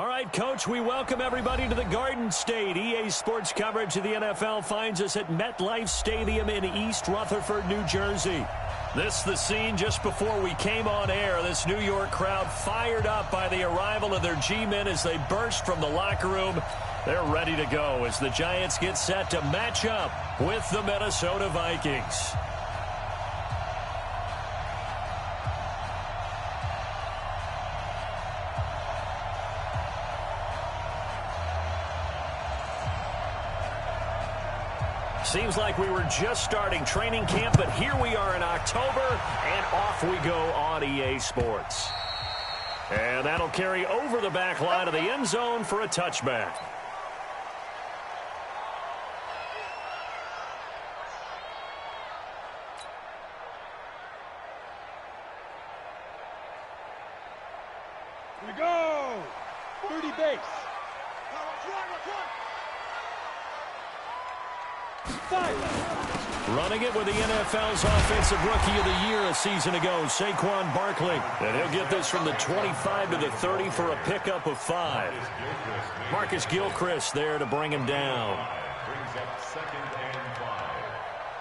All right, Coach, we welcome everybody to the Garden State. EA Sports coverage of the NFL finds us at MetLife Stadium in East Rutherford, New Jersey. This is the scene just before we came on air. This New York crowd fired up by the arrival of their G-men as they burst from the locker room. They're ready to go as the Giants get set to match up with the Minnesota Vikings. Seems like we were just starting training camp, but here we are in October, and off we go on EA Sports. And that'll carry over the back line of the end zone for a touchback. Here we go! 30 base. Running it with the NFL's Offensive Rookie of the Year a season ago, Saquon Barkley. And he'll get this from the 25 to the 30 for a pickup of 5. Marcus Gilchrist there to bring him down. Brings up 2nd and 5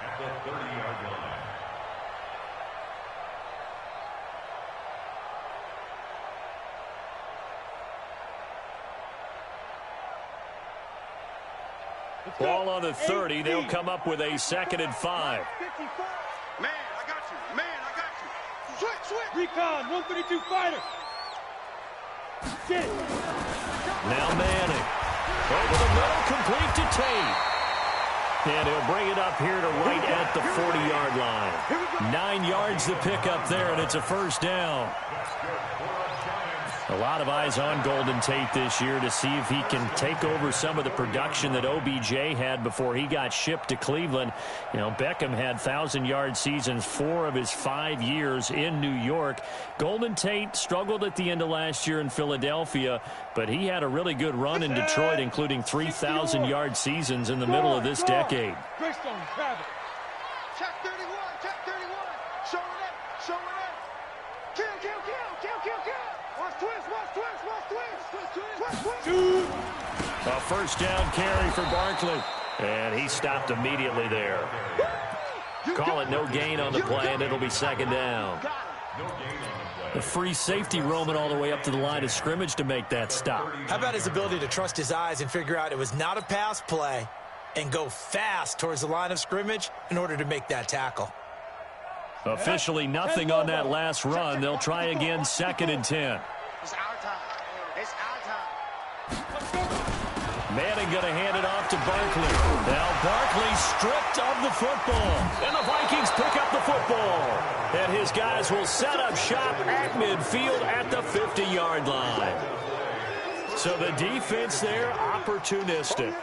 at the 30-yard line. Ball on the 30. They'll come up with a 2nd and 5. Man, I got you. Man, I got you. Switch. Recon, 132 fighter. Get it. Now Manning. Over the middle, complete to Tate. And he'll bring it up here to right at the 40-yard line. 9 yards to pick up there, and it's a first down. A lot of eyes on Golden Tate this year to see if he can take over some of the production that OBJ had before he got shipped to Cleveland. You know, Beckham had 1,000-yard seasons 4 of his 5 years in New York. Golden Tate struggled at the end of last year in Philadelphia, but he had a really good run in Detroit, including 3,000-yard seasons in the middle of this decade. Check 31. Showing up. Kill. A first down carry for Barkley. And he stopped immediately there. Call it no gain on the play, and it'll be 2nd down. The free safety roaming all the way up to the line of scrimmage to make that stop. How about his ability to trust his eyes and figure out it was not a pass play and go fast towards the line of scrimmage in order to make that tackle? Officially nothing on that last run. They'll try again, 2nd and 10. It's our time. Manning going to hand it off to Barkley. Now Barkley stripped of the football. And the Vikings pick up the football. And his guys will set up shop at midfield at the 50-yard line. So the defense there, opportunistic.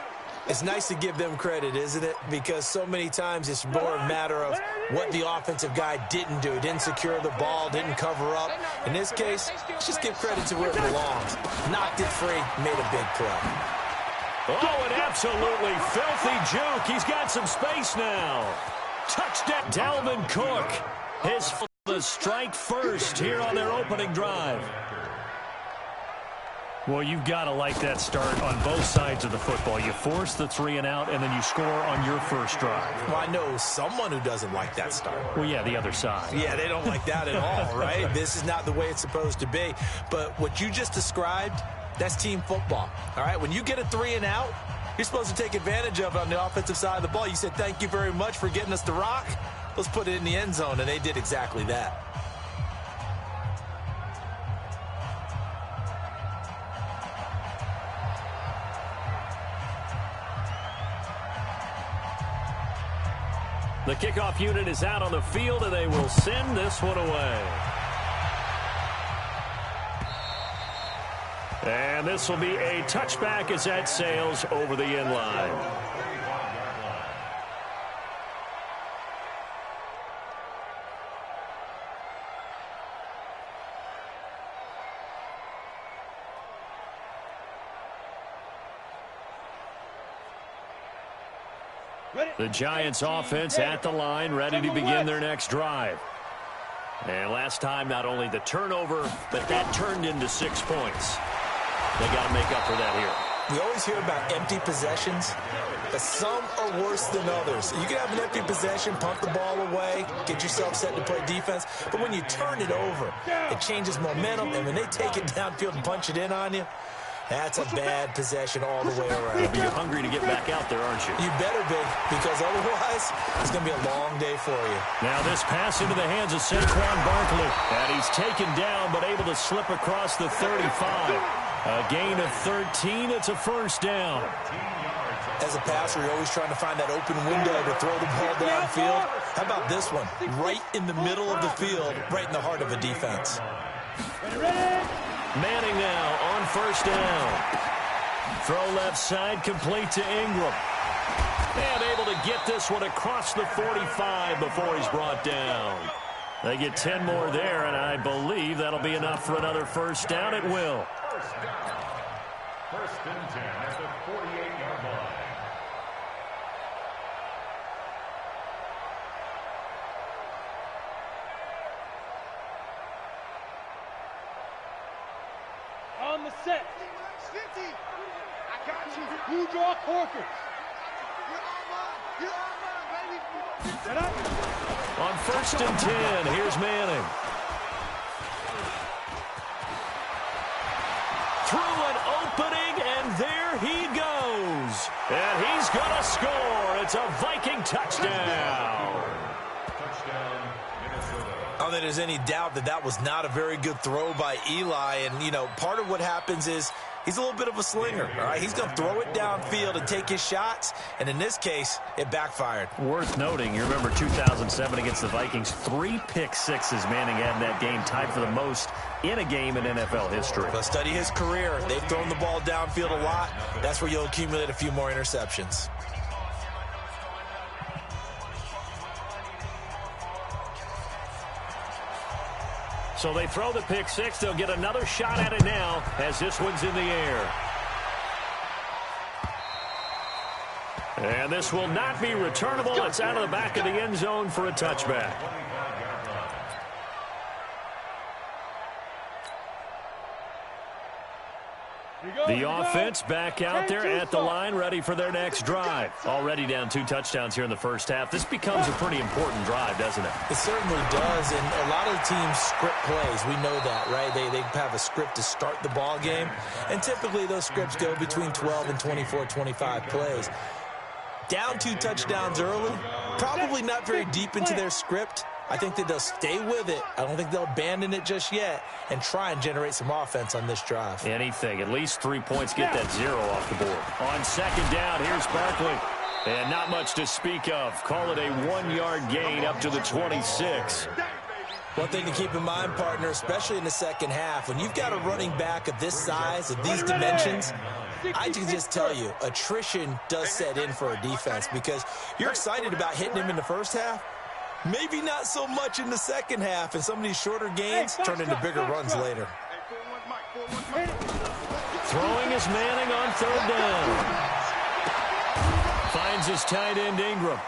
It's nice to give them credit, isn't it? Because so many times it's more a matter of what the offensive guy didn't do. Didn't secure the ball, didn't cover up. In this case, let's just give credit to where it belongs. Knocked it free, made a big play. Oh, an absolutely filthy juke. He's got some space now. Touchdown. Dalvin Cook has the strike first here on their opening drive. Well, you've got to like that start on both sides of the football. You force the 3 and out, and then you score on your first drive. Well, I know someone who doesn't like that start. Well, yeah, the other side. Yeah, they don't like that at all, right? This is not the way it's supposed to be. But what you just described, that's team football, all right? When you get a 3 and out, you're supposed to take advantage of it on the offensive side of the ball. You said, thank you very much for getting us the rock. Let's put it in the end zone, and they did exactly that. The kickoff unit is out on the field, and they will send this one away. And this will be a touchback as that sails over the end line. The Giants offense at the line, ready to begin their next drive. And last time, not only the turnover, but that turned into 6 points. They got to make up for that here. We always hear about empty possessions, but some are worse than others. You can have an empty possession, punt the ball away, get yourself set to play defense, but when you turn it over, it changes momentum, and when they take it downfield and punch it in on you, that's a bad possession all the way around. You'll be hungry to get back out there, aren't you? You better be, because otherwise it's going to be a long day for you. Now this pass into the hands of Saquon Barkley. And he's taken down, but able to slip across the 35. A gain of 13. It's a first down. As a passer, you're always trying to find that open window to throw the ball downfield. How about this one? Right in the middle of the field, right in the heart of a defense. Manning now on first down. Throw left side, complete to Ingram. And able to get this one across the 45 before he's brought down. They get 10 more there, and I believe that'll be enough for another first down. It will. First and 10 at the 48-yard line. On the set. 50. I got you. You draw Corker. You're on mine, baby. Set up. On first and 10, here's Manning. Through an opening, and there he goes. And he's going to score. It's a Viking touchdown. Touchdown, Minnesota. I don't think there's any doubt that that was not a very good throw by Eli. And, you know, part of what happens is he's a little bit of a slinger, all right? He's going to throw it downfield and take his shots. And in this case, it backfired. Worth noting, you remember 2007 against the Vikings, 3 pick-sixes Manning had in that game, tied for the most in a game in NFL history. But study his career. They've thrown the ball downfield a lot. That's where you'll accumulate a few more interceptions. So they throw the pick six. They'll get another shot at it now as this one's in the air. And this will not be returnable. It's out of the back of the end zone for a touchback. The offense back out there at the line, ready for their next drive. Already down 2 touchdowns here in the first half. This becomes a pretty important drive, doesn't it? It certainly does, and a lot of the teams script plays. We know that, right? They have a script to start the ball game, and typically those scripts go between 12 and 24, 25 plays. Down 2 touchdowns early, probably not very deep into their script. I think that they'll stay with it. I don't think they'll abandon it just yet and try and generate some offense on this drive. Anything. At least 3 points. Get that 0 off the board. On second down, here's Barkley. And not much to speak of. Call it a 1-yard gain up to the 26. One thing to keep in mind, partner, especially in the second half, when you've got a running back of this size, of these dimensions, I can just tell you, attrition does set in for a defense because you're excited about hitting him in the first half. Maybe not so much in the second half, and some of these shorter gains turn into bigger runs later. Throwing is Manning on third down. Finds his tight end Ingram.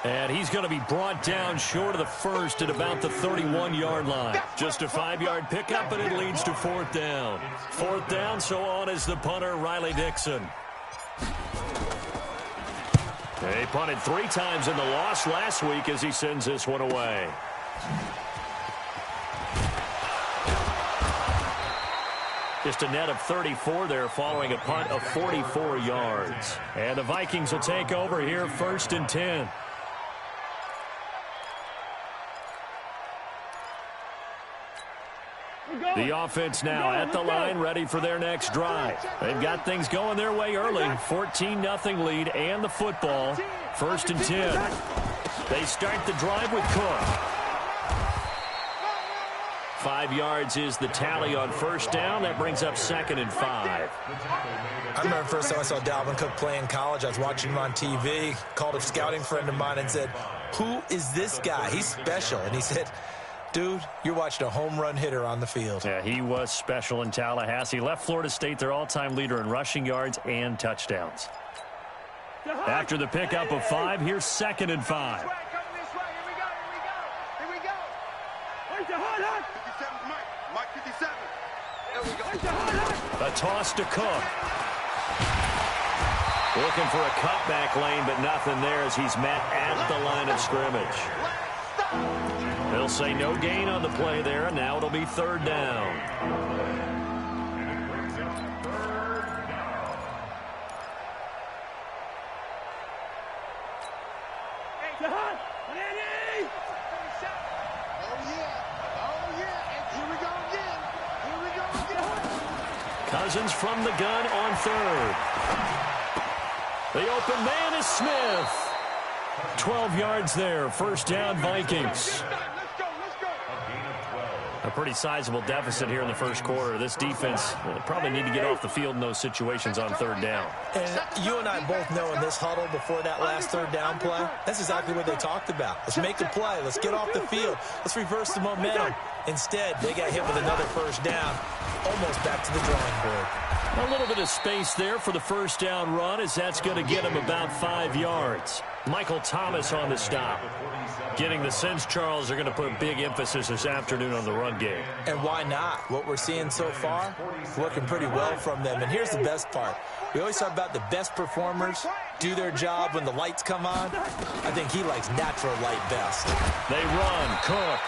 And he's going to be brought down short of the first at about the 31-yard line. Just a 5-yard pickup, and it leads to fourth down. Fourth down, so on is the punter, Riley Dixon. He punted 3 times in the loss last week as he sends this one away. Just a net of 34 there following a punt of 44 yards. And the Vikings will take over here, first and 10. The offense now at the line, ready for their next drive. They've got things going their way early. 14-0 lead and the football. First and 10. They start the drive with Cook. 5 yards is the tally on first down. That brings up second and 5. I remember the first time I saw Dalvin Cook play in college. I was watching him on TV, called a scouting friend of mine and said, "Who is this guy? He's special." And he said, "Dude, you're watching a home run hitter on the field." Yeah, he was special in Tallahassee. Left Florida State their all-time leader in rushing yards and touchdowns. After the pickup of 5, here's second and 5. A toss to Cook. Looking for a cutback lane, but nothing there as he's met at the line of scrimmage. They'll say no gain on the play there, and now it'll be third down. Cousins from the gun on third. The open man is Smith. 12 yards there. First down, Vikings. A pretty sizable deficit here in the first quarter. This defense probably need to get off the field in those situations on third down. And you and I both know in this huddle before that last third down play, that's exactly what they talked about. Let's make a play. Let's get off the field. Let's reverse the momentum. Instead, they got hit with another first down, almost back to the drawing board. A little bit of space there for the first down run as that's going to get him about 5 yards. Michael Thomas on the stop. Getting the sense, Charles, are going to put a big emphasis this afternoon on the run game. And why not? What we're seeing so far, working pretty well from them. And here's the best part. We always talk about the best performers do their job when the lights come on. I think he likes natural light best. They run. Cook.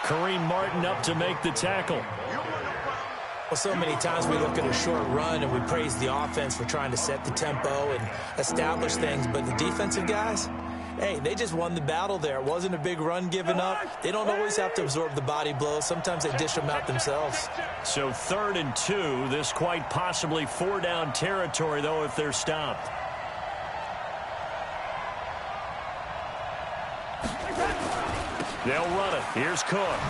Kareem Martin up to make the tackle. Well, so many times we look at a short run and we praise the offense for trying to set the tempo and establish things. But the defensive guys, hey, they just won the battle there. It wasn't a big run given up. They don't always have to absorb the body blows. Sometimes they dish them out themselves. So 3rd and 2. This quite possibly 4-down territory, though, if they're stopped. They'll run it. Here's Cook.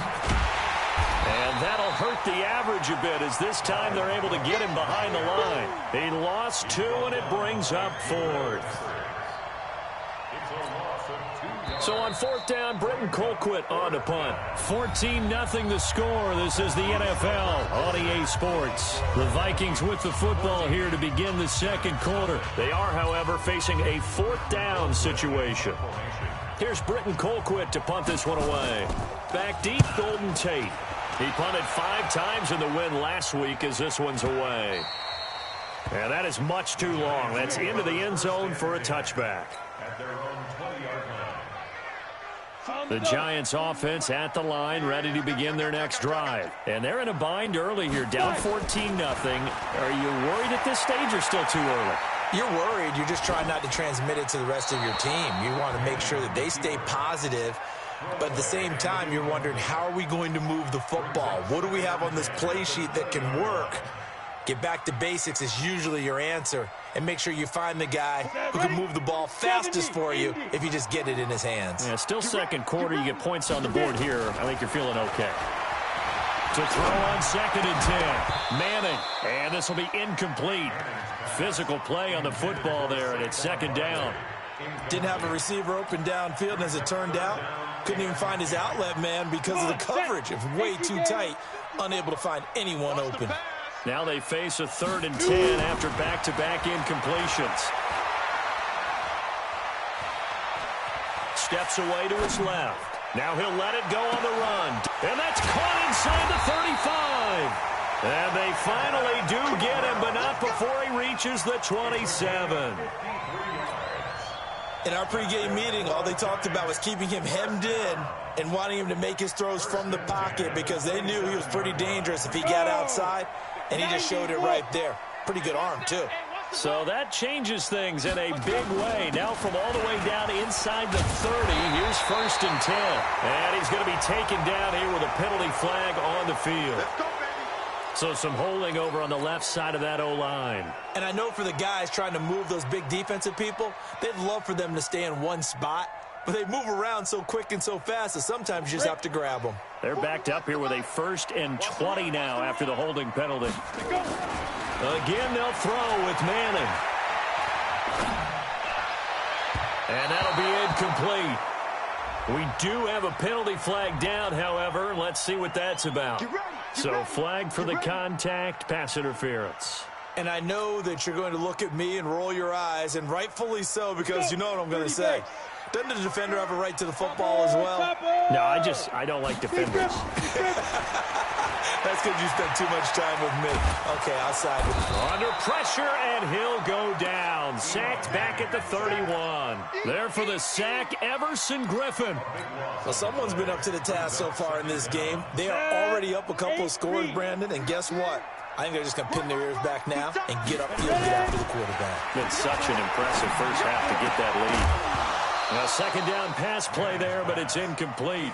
And that'll hurt the average a bit as this time they're able to get him behind the line. He lost 2, and it brings up 4th. So on 4th down, Britton Colquitt on to punt. 14-0 the score. This is the NFL on EA Sports. The Vikings with the football here to begin the second quarter. They are, however, facing a 4th down situation. Here's Britton Colquitt to punt this one away. Back deep, Golden Tate. He punted 5 times in the win last week as this one's away. And that is much too long. That's into the end zone for a touchback. The Giants offense at the line, ready to begin their next drive. And they're in a bind early here, down 14-0. Are you worried at this stage or still too early? You're worried. You're just trying not to transmit it to the rest of your team. You want to make sure that they stay positive. But at the same time, you're wondering, how are we going to move the football? What do we have on this play sheet that can work? Get back to basics is usually your answer. And make sure you find the guy who can move the ball fastest for you if you just get it in his hands. Yeah, still second quarter. You get points on the board here. I think you're feeling okay. To throw on 2nd and 10. Manning. And this will be incomplete. Physical play on the football there, and it's 2nd down. Didn't have a receiver open downfield, and as it turned out, couldn't even find his outlet man because of the coverage. It was way too tight, unable to find anyone open. Now they face a 3rd and 10 after back-to-back incompletions. Steps away to his left. Now he'll let it go on the run. And that's caught inside the 35. And they finally do get him, but not before he reaches the 27. In our pregame meeting, all they talked about was keeping him hemmed in and wanting him to make his throws from the pocket because they knew he was pretty dangerous if he got outside, and he just showed it right there. Pretty good arm, too. So that changes things in a big way. Now from all the way down inside the 30, here's 1st and 10. And he's going to be taken down here with a penalty flag on the field. So some holding over on the left side of that O-line. And I know for the guys trying to move those big defensive people, they'd love for them to stay in one spot. But they move around so quick and so fast that sometimes you just have to grab them. They're backed up here with a 1st and 20 now after the holding penalty. Again, they'll throw with Manning. And that'll be incomplete. We do have a penalty flag down, however. Let's see what that's about. So flag for the contact, pass interference. And I know that you're going to look at me and roll your eyes, and rightfully so, because you know what I'm going to say. Doesn't the defender have a right to the football as well? No, I don't like defenders. That's because you spent too much time with me. Okay, I'll side with you. Under pressure, and he'll go down. Sacked back at the 31. There for the sack, Everson Griffin. Well, someone's been up to the task so far in this game. They are already up a couple of scores, Brandon, and guess what? I think they're just going to pin their ears back now and get upfield and get after the quarterback. It's such an impressive first half to get that lead. Now, second down pass play there, but it's incomplete.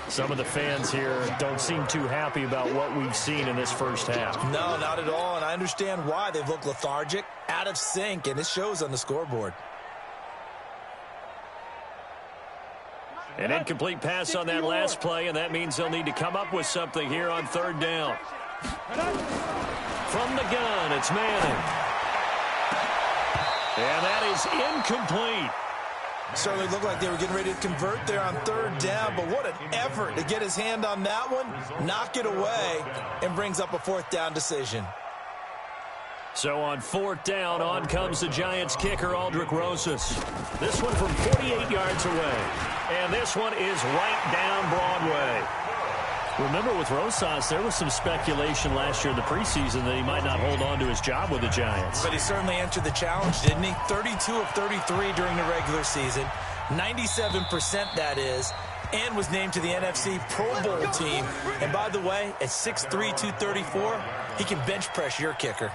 Some of the fans here don't seem too happy about what we've seen in this first half. No, not at all, and I understand why. They've looked lethargic, out of sync, and it shows on the scoreboard. An incomplete pass on that last play, and that means they'll need to come up with something here on third down. From the gun, it's Manning. And that is incomplete. Certainly looked like they were getting ready to convert there on third down, but what an effort to get his hand on that one, knock it away, and brings up a fourth down decision. So on fourth down, on comes the Giants kicker, Aldrick Rosas. This one from 48 yards away. And this one is right down Broadway. Remember, with Rosas, there was some speculation last year in the preseason that he might not hold on to his job with the Giants. But he certainly answered the challenge, didn't he? 32 of 33 during the regular season, 97% that is, and was named to the NFC Pro Bowl team. And by the way, at 6'3", 234, he can bench press your kicker.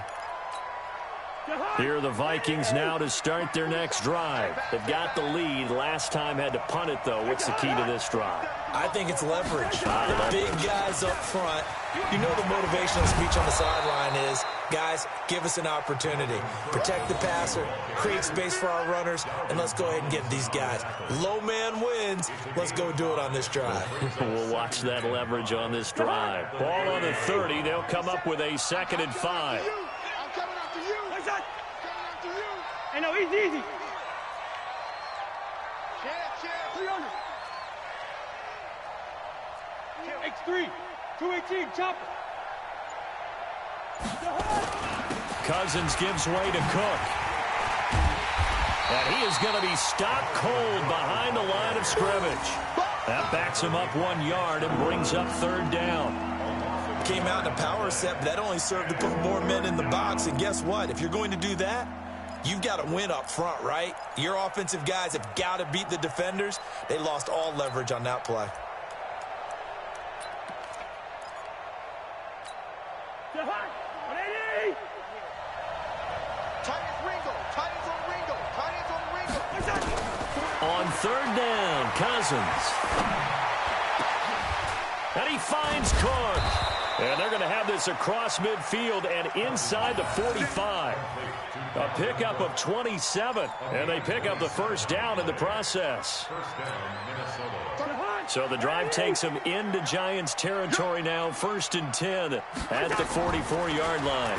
Here are the Vikings now to start their next drive. They've got the lead. Last time had to punt it, though. What's the key to this drive? I think it's leverage. The big guys up front. You know the motivational speech on the sideline is, guys, give us an opportunity. Protect the passer, create space for our runners, and let's go ahead and get these guys. Low man wins. Let's go do it on this drive. We'll watch that leverage on this drive. Ball on the 30. They'll come up with a 2nd and 5. Hey, no, he's easy. Share. 300. X3, 218, chopper. Cousins gives way to Cook. And he is going to be stopped cold behind the line of scrimmage. That backs him up 1 yard and brings up third down. Came out in a power set, but that only served to put more men in the box. And guess what? If you're going to do that, you've got to win up front, right? Your offensive guys have got to beat the defenders. They lost all leverage on that play. On third down, Cousins. And he finds Cook. And they're going to have this across midfield and inside the 45. A pickup of 27. And they pick up the first down in the process. So the drive takes them into Giants territory now. 1st and 10 at the 44-yard line.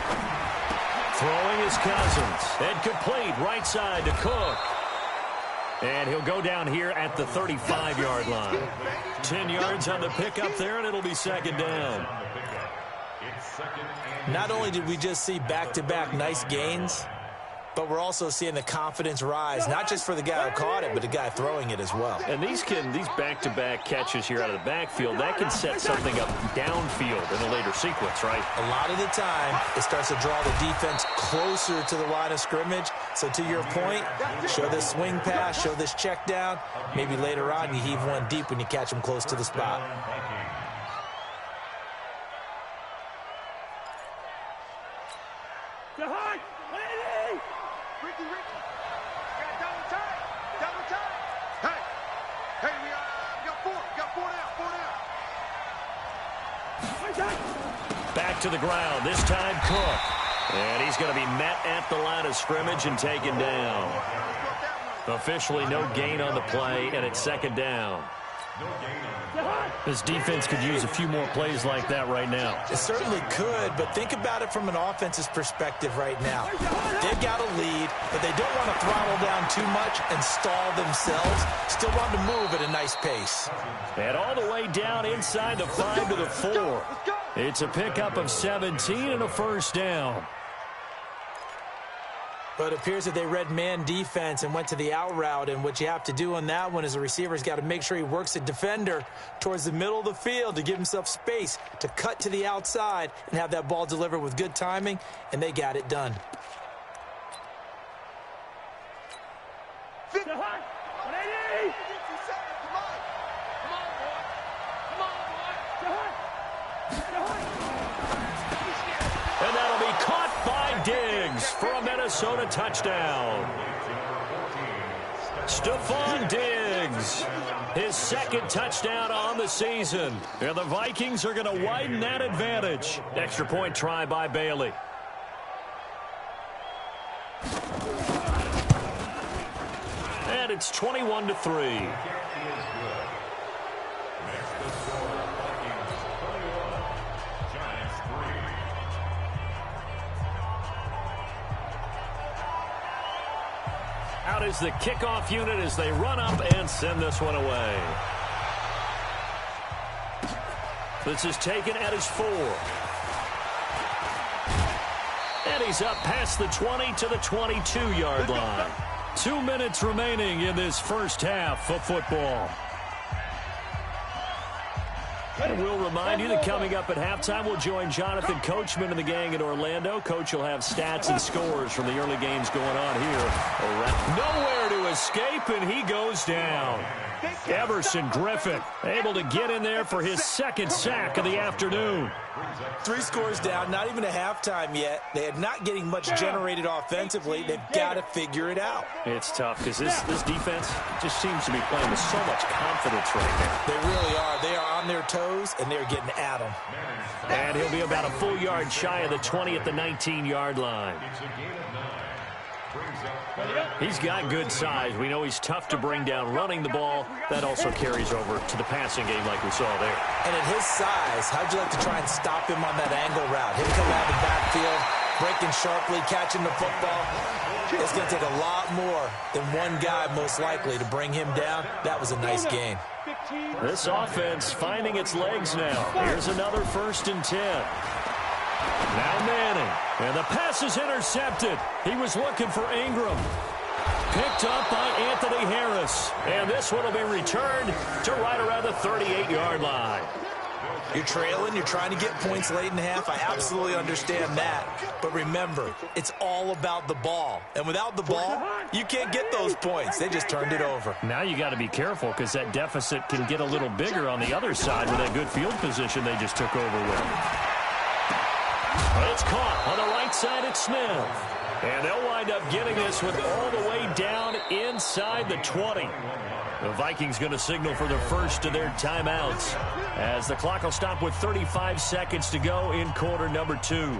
Throwing is Cousins. And complete right side to Cook. And he'll go down here at the 35-yard line. 10 yards on the pickup there, and it'll be 2nd down. Not only did we just see back-to-back nice gains, but we're also seeing the confidence rise, not just for the guy who caught it, but the guy throwing it as well. And these back-to-back catches here out of the backfield, that can set something up downfield in a later sequence, right? A lot of the time, it starts to draw the defense closer to the line of scrimmage. So to your point, show this swing pass, show this check down. Maybe later on you heave one deep when you catch them close to the spot. Back to the ground, this time Cook. And he's going to be met at the line of scrimmage and taken down. Officially no gain on the play, and it's 2nd down. This defense could use a few more plays like that right now. It certainly could, but think about it from an offense's perspective right now. They've got a lead, but they don't want to throttle down too much and stall themselves. Still want to move at a nice pace. And all the way down inside the 5 to the 4. It's a pickup of 17 and a first down. But it appears that they read man defense and went to the out route, and what you have to do on that one is the receiver's got to make sure he works the defender towards the middle of the field to give himself space to cut to the outside and have that ball delivered with good timing, and they got it done. And that'll be caught by Diggs for a Minnesota touchdown. Stephon Diggs, his second touchdown on the season. And the Vikings are going to widen that advantage. Extra point try by Bailey. And it's 21-3. Out is the kickoff unit as they run up and send this one away. This is taken at his 4. And he's up past the 20 to the 22-yard line. 2 minutes remaining in this first half of football. And we'll remind you that coming up at halftime, we'll join Jonathan Coachman and the gang in Orlando. Coach will have stats and scores from the early games going on here. Nowhere to escape, and he goes down. Everson Griffin able to get in there for his second sack of the afternoon. 3 scores down, not even a halftime yet. They are not getting much generated offensively. They've got to figure it out. It's tough because this defense just seems to be playing with so much confidence right now. They really are. They are on their toes, and they're getting at them. And he'll be about a full yard shy of the 20 at the 19-yard line. He's got good size. We know he's tough to bring down running the ball. That also carries over to the passing game like we saw there. And at his size, how'd you like to try and stop him on that angle route? Him coming out of the backfield, breaking sharply, catching the football. It's going to take a lot more than one guy, most likely, to bring him down. That was a nice game. This offense finding its legs now. Here's another 1st and 10. Now Manning, and the pass is intercepted. He was looking for Ingram. Picked up by Anthony Harris. And this one will be returned to right around the 38-yard line. You're trailing, you're trying to get points late in the half. I absolutely understand that. But remember, it's all about the ball. And without the ball, you can't get those points. They just turned it over. Now you got to be careful because that deficit can get a little bigger on the other side with that good field position they just took over with. It's caught on the right side at Smith. And they'll wind up getting this one all the way down inside the 20. The Vikings going to signal for the first of their timeouts as the clock will stop with 35 seconds to go in quarter number 2.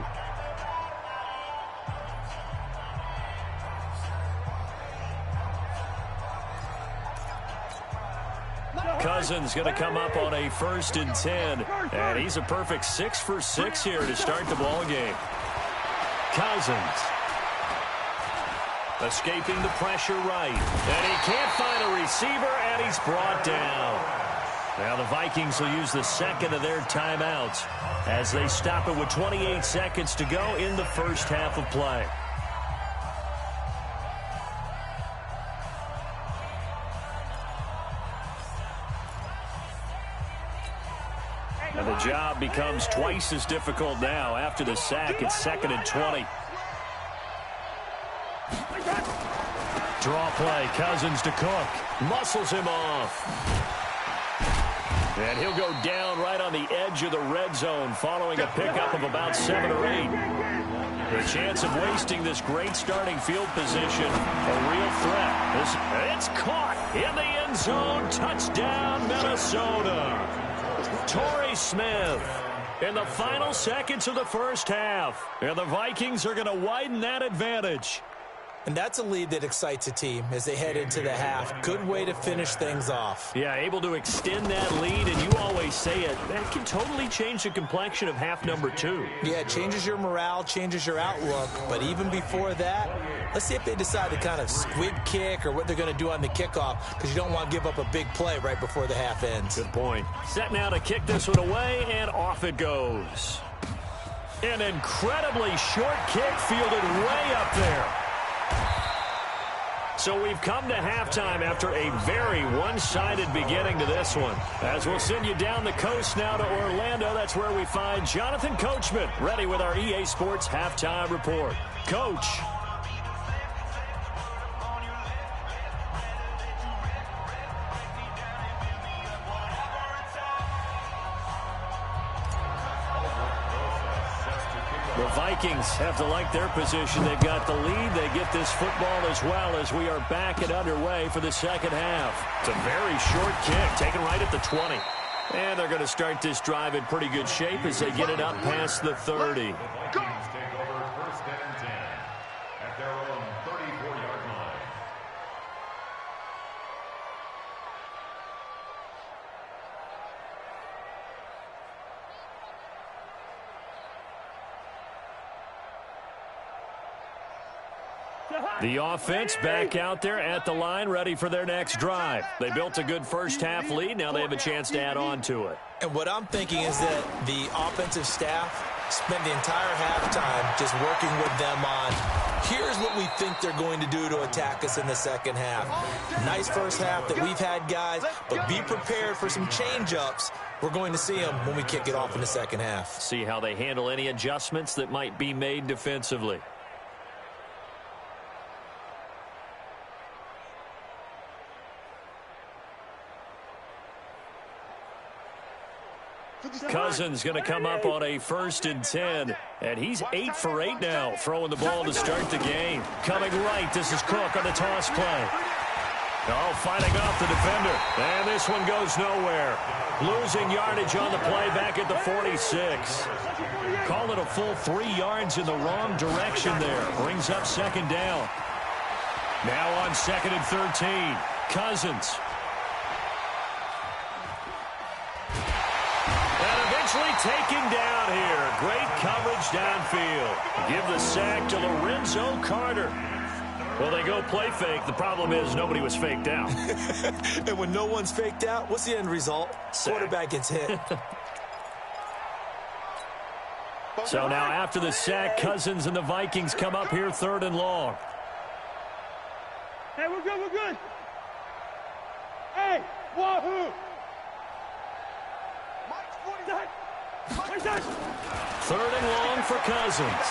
Cousins going to come up on a 1st and 10. And he's a perfect 6 for 6 here to start the ball game. Cousins escaping the pressure right. And he can't find a receiver, and he's brought down. Now the Vikings will use the second of their timeouts as they stop it with 28 seconds to go in the first half of play. And the job becomes twice as difficult now. After the sack, it's 2nd and 20. Draw play, Cousins to Cook. Muscles him off. And he'll go down right on the edge of the red zone following a pickup of about 7 or 8. The chance of wasting this great starting field position, a real threat. It's caught in the end zone. Touchdown, Minnesota. Torrey Smith in the final seconds of the first half. And the Vikings are going to widen that advantage. And that's a lead that excites a team as they head into the half. Good way to finish things off. Yeah, able to extend that lead, and you always say it. That can totally change the complexion of half number 2. Yeah, it changes your morale, changes your outlook. But even before that, let's see if they decide to kind of squib kick or what they're going to do on the kickoff, because you don't want to give up a big play right before the half ends. Good point. Set now to kick this one away, and off it goes. An incredibly short kick fielded way up there. So we've come to halftime after a very one-sided beginning to this one. As we'll send you down the coast now to Orlando, that's where we find Jonathan Coachman, ready with our EA Sports Halftime Report. Coach. The Vikings have to like their position. They've got the lead. They get this football as well as we are back and underway for the second half. It's a very short kick, taken right at the 20. And they're going to start this drive in pretty good shape as they get it up past the 30. The Vikings take over first and 10 at their own 34-yard line. The offense back out there at the line, ready for their next drive. They built a good first-half lead. Now they have a chance to add on to it. And what I'm thinking is that the offensive staff spent the entire halftime just working with them on, here's what we think they're going to do to attack us in the second half. Nice first half that we've had, guys, but be prepared for some change-ups. We're going to see them when we kick it off in the second half. See how they handle any adjustments that might be made defensively. Cousins going to come up on a 1st and 10. And he's 8 for 8 now, throwing the ball to start the game. Coming right, this is Cook on the toss play. Oh, fighting off the defender. And this one goes nowhere. Losing yardage on the play back at the 46. Call it a full 3 yards in the wrong direction there. Brings up second down. Now on 2nd and 13. Cousins. Taken down here. Great coverage downfield. Give the sack to Lorenzo Carter. Well, they go play fake. The problem is nobody was faked out. And when no one's faked out, what's the end result? Sack. Quarterback gets hit. So now after the sack, Cousins and the Vikings come up here 3rd and long. Hey, we're good, we're good. Hey, wahoo! 3rd and long for Cousins.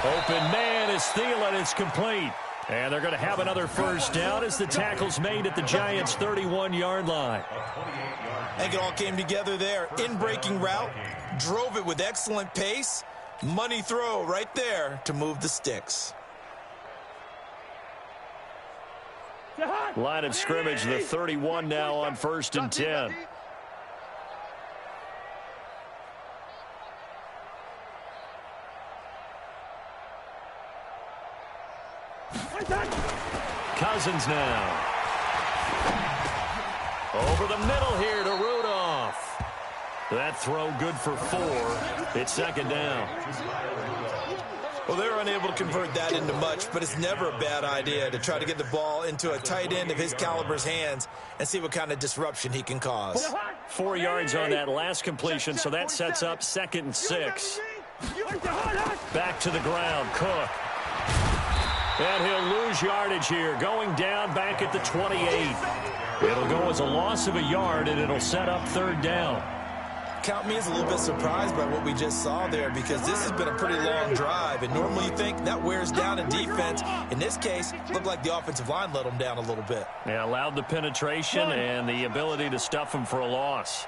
Open man is Thielen. It's complete. And they're going to have another first down as the tackle's made at the Giants' 31-yard line. I think it all came together there. In-breaking route, drove it with excellent pace. Money throw right there to move the sticks. Line of scrimmage, the 31 now on 1st and 10. Cousins now. Over the middle here to Rudolph. That throw good for 4. It's 2nd down. Well, they're unable to convert that into much, but it's never a bad idea to try to get the ball into a tight end of his caliber's hands and see what kind of disruption he can cause. 4 yards on that last completion, so that sets up 2nd and 6. Back to the ground, Cook. And he'll lose yardage here, going down back at the 28. It'll go as a loss of a yard, and it'll set up 3rd down. Count me as a little bit surprised by what we just saw there, because this has been a pretty long drive, and normally you think that wears down a defense. In this case, looked like the offensive line let them down a little bit. Yeah, allowed the penetration and the ability to stuff them for a loss.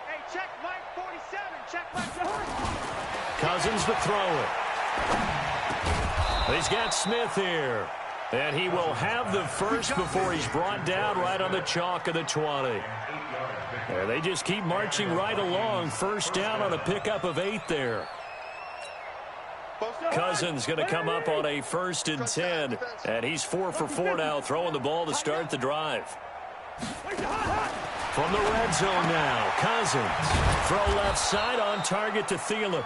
Hey, check Mike 47. Check Mike. Cousins to throw it. He's got Smith here. And he will have the first before he's brought down right on the chalk of the 20. And they just keep marching right along. First down on a pickup of 8 there. Cousins going to come up on a 1st and 10. And he's 4 for 4 now, throwing the ball to start the drive. From the red zone now, Cousins. Throw left side on target to Thielen.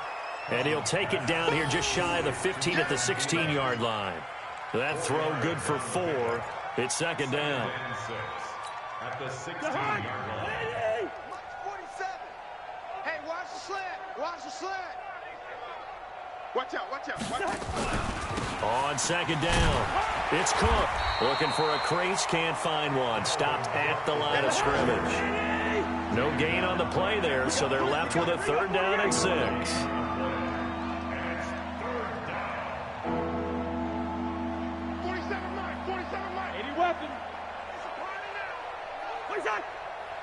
And he'll take it down here just shy of the 15 at the 16-yard line. That throw good for 4. It's 2nd down. At the 16-yard line. 47. Hey, watch the slant. Watch the slant. Watch out, watch out, watch out. On second down, it's Cook. Looking for a crease, can't find one. Stopped at the line of scrimmage. No gain on the play there, so they're left with a 3rd down and 6. 47 miles, 47 miles. 80 weapons.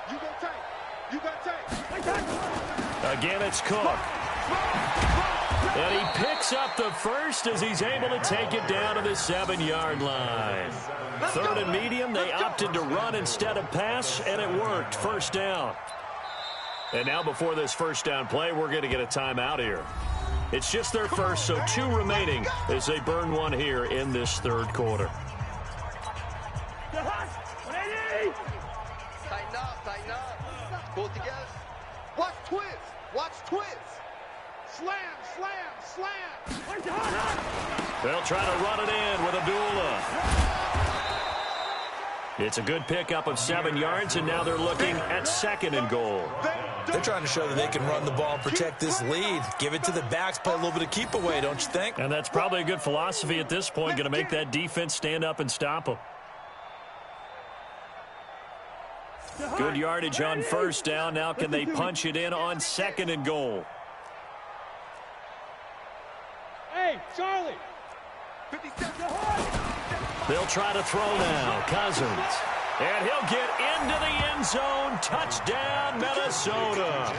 You go tight. You got tight. Again, it's Cook. And he picks up the first as he's able to take it down to the 7-yard line. 3rd and medium, they opted to run instead of pass, and it worked. 1st down. And now before this 1st down play, we're going to get a timeout here. It's just their first, so 2 remaining as they burn one here in this 3rd quarter. Tighten up, tighten up. Pull it together. Watch twist. Watch twist. Slam, slam, slam. They'll try to run it in with Abdullah. It's a good pickup of 7 yards, and now they're looking at 2nd and goal. They're trying to show that they can run the ball and protect this lead. Give it to the backs, play a little bit of keep away, don't you think? And that's probably a good philosophy at this point, going to make that defense stand up and stop them. Good yardage on 1st down. Now can they punch it in on 2nd and goal? Hey, Charlie. 57. They'll try to throw now. Cousins. And he'll get into the end zone. Touchdown, Minnesota.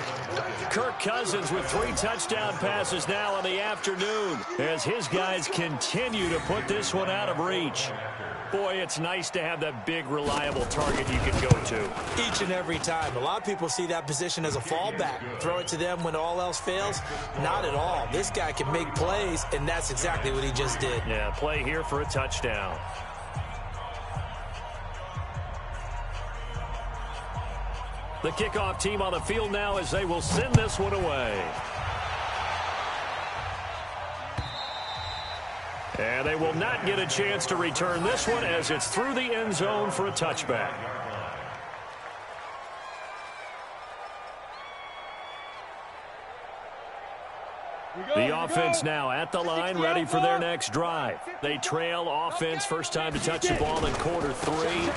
Kirk Cousins with 3 touchdown passes now in the afternoon as his guys continue to put this one out of reach. Boy, it's nice to have that big, reliable target you can go to. Each and every time. A lot of people see that position as a fallback. Throw it to them when all else fails. Not at all. This guy can make plays, and that's exactly what he just did. Yeah, play here for a touchdown. The kickoff team on the field now as they will send this one away. And they will not get a chance to return this one as it's through the end zone for a touchback. The offense now at the line, ready for their next drive. They trail offense, first time to touch the ball in quarter 3,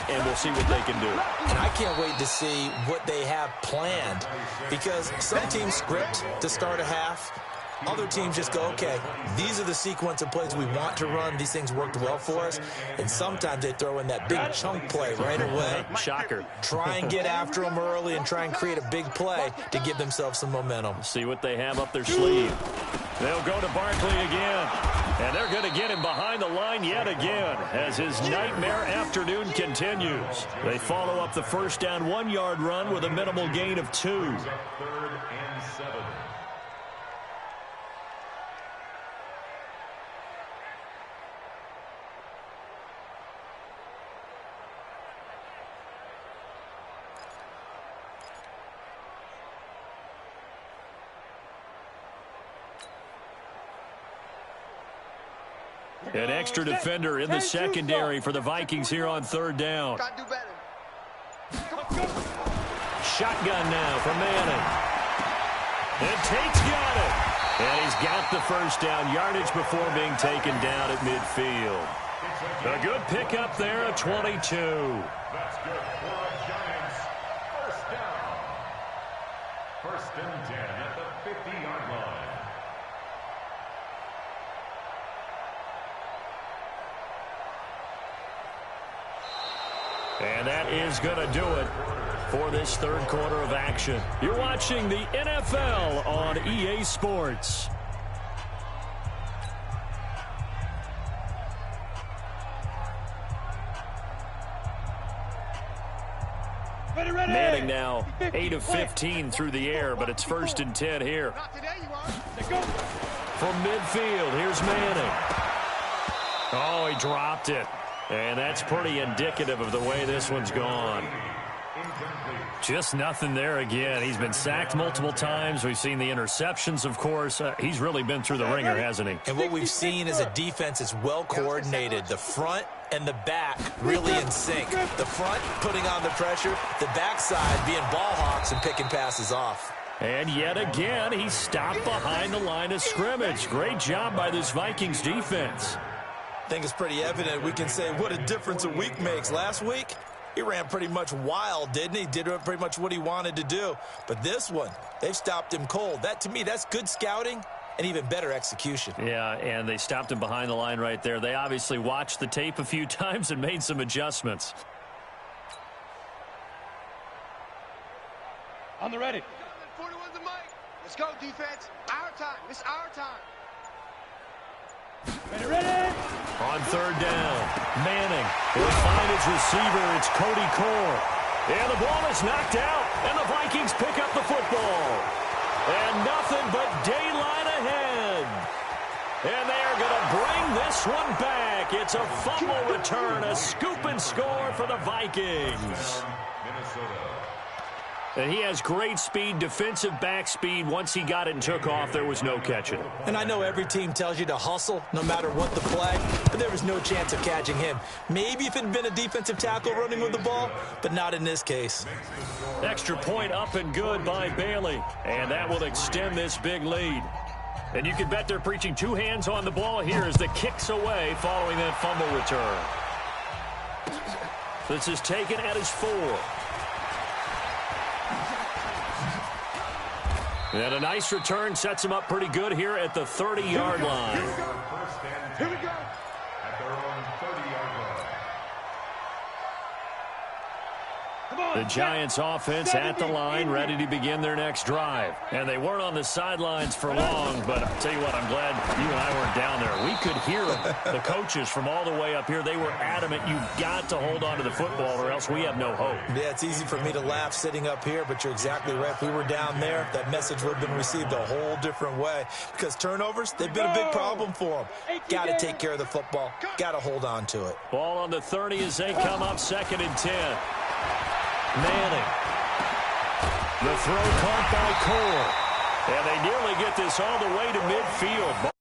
and we'll see what they can do. And I can't wait to see what they have planned, because some teams script to start a half. Other teams just go, okay, these are the sequence of plays we want to run. These things worked well for us. And sometimes they throw in that big chunk play right away. Shocker. Try and get after them early and try and create a big play to give themselves some momentum. See what they have up their sleeve. They'll go to Barkley again. And they're going to get him behind the line yet again as his nightmare afternoon continues. They follow up the first down 1-yard run with a minimal gain of 2. 3rd and 7. An extra defender in the secondary for the Vikings here on 3rd down. Gotta do better. Shotgun now for Manning. And Tate's got it. And he's got the first down yardage before being taken down at midfield. A good pickup there at 22. That's good for the Giants. 1st down. 1st and 10 at the 50-yard line. And that is going to do it for this 3rd quarter of action. You're watching the NFL on EA Sports. Manning now 8 of 15 through the air, but it's 1st and 10 here. From midfield, here's Manning. Oh, he dropped it. And that's pretty indicative of the way this one's gone. Just nothing there again. He's been sacked multiple times. We've seen the interceptions, of course. He's really been through the ringer, hasn't he? And what we've seen is a defense that's well coordinated. The front and the back really in sync. The front putting on the pressure, the backside being ball hawks and picking passes off. And yet again, he stopped behind the line of scrimmage. Great job by this Vikings defense. I think it's pretty evident. We can say what a difference a week makes. Last week, he ran pretty much wild, didn't he? Did pretty much what he wanted to do. But this one, they've stopped him cold. That, to me, that's good scouting and even better execution. Yeah, and they stopped him behind the line right there. They obviously watched the tape a few times and made some adjustments. On the ready. 41's the mic. Let's go, defense. Our time. It's our time. Ready. On third down, Manning will find his receiver. It's Cody Core. And the ball is knocked out, and the Vikings pick up the football. And nothing but daylight ahead. And they are going to bring this one back. It's a fumble return, a scoop and score for the Vikings. Minnesota. And he has great speed, defensive back speed. Once he got it and took off, there was no catching him. And I know every team tells you to hustle no matter what the play, but there was no chance of catching him. Maybe if it had been a defensive tackle running with the ball, but not in this case. Extra point up and good by Bailey. And that will extend this big lead. And you can bet they're preaching two hands on the ball here as the kick's away following that fumble return. This is taken at his 4. And a nice return sets him up pretty good here at the 30-yard line. Here we go. At their own 30-yard line. The Giants offense at the line, ready to begin their next drive. And they weren't on the sidelines for long, but I'll tell you what, I'm glad you and I weren't down there. We could hear them, the coaches from all the way up here. They were adamant, you've got to hold on to the football or else we have no hope. Yeah, it's easy for me to laugh sitting up here, but you're exactly right. If we were down there, that message would have been received a whole different way. Because turnovers, they've been a big problem for them. Got to take care of the football. Got to hold on to it. Ball on the 30 as they come up 2nd and 10. Manning. The throw caught by Cole. And they nearly get this all the way to midfield.